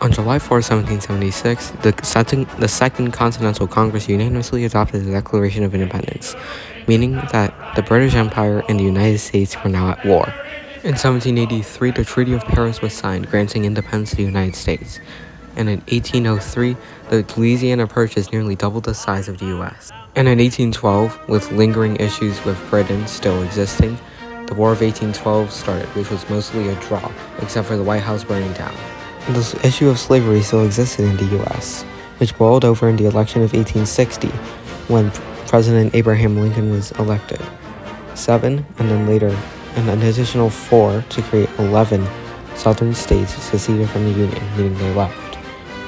On July 4, 1776, the Second Continental Congress unanimously adopted the Declaration of Independence, meaning that the British Empire and the United States were now at war. In 1783, the Treaty of Paris was signed, granting independence to the United States. And in 1803, the Louisiana Purchase nearly doubled the size of the U.S. And in 1812, with lingering issues with Britain still existing, the War of 1812 started, which was mostly a draw, except for the White House burning down. The issue of slavery still existed in the U.S., which boiled over in the election of 1860, when President Abraham Lincoln was elected. 7, and then later an additional 4 to create 11 southern states seceded from the Union, meaning they left.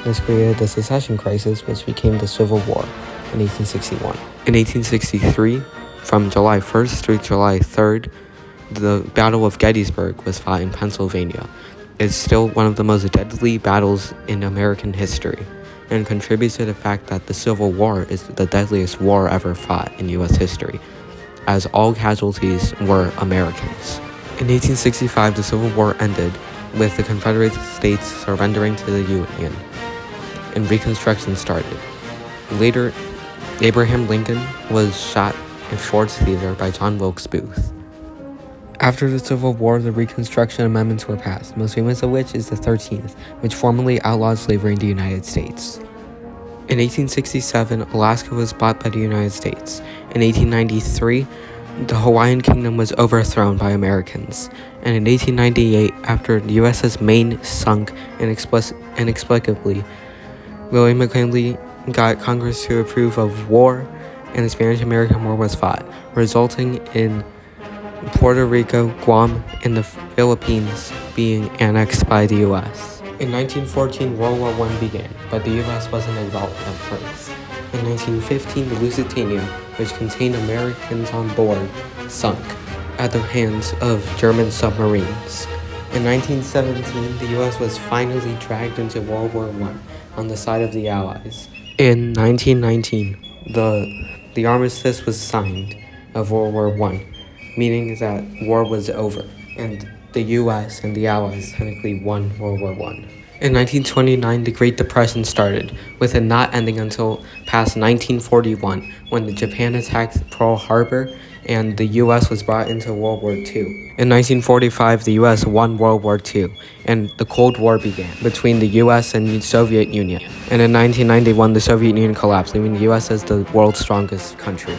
This created the secession crisis, which became the Civil War in 1861. In 1863, from July 1st through July 3rd, the Battle of Gettysburg was fought in Pennsylvania. It's still one of the most deadly battles in American history, and contributes to the fact that the Civil War is the deadliest war ever fought in U.S. history, as all casualties were Americans. In 1865, the Civil War ended with the Confederate States surrendering to the Union, and Reconstruction started. Later, Abraham Lincoln was shot in Ford's Theater by John Wilkes Booth. After the Civil War, the Reconstruction Amendments were passed, most famous of which is the 13th, which formally outlawed slavery in the United States. In 1867, Alaska was bought by the United States. In 1893, the Hawaiian Kingdom was overthrown by Americans. And in 1898, after the USS Maine sunk inexplicably, William McKinley got Congress to approve of war, and the Spanish-American War was fought, resulting in Puerto Rico, Guam, and the Philippines being annexed by the U.S. In 1914, World War I began, but the U.S. wasn't involved at first. In 1915, the Lusitania, which contained Americans on board, sunk at the hands of German submarines. In 1917, the U.S. was finally dragged into World War I on the side of the Allies. In 1919, the armistice was signed of World War I, meaning that war was over, and the U.S. and the Allies technically won World War I. In 1929, the Great Depression started, with it not ending until past 1941, when Japan attacked Pearl Harbor and the U.S. was brought into World War II. In 1945, the U.S. won World War II, and the Cold War began between the U.S. and the Soviet Union. And in 1991, the Soviet Union collapsed, leaving the U.S. as the world's strongest country.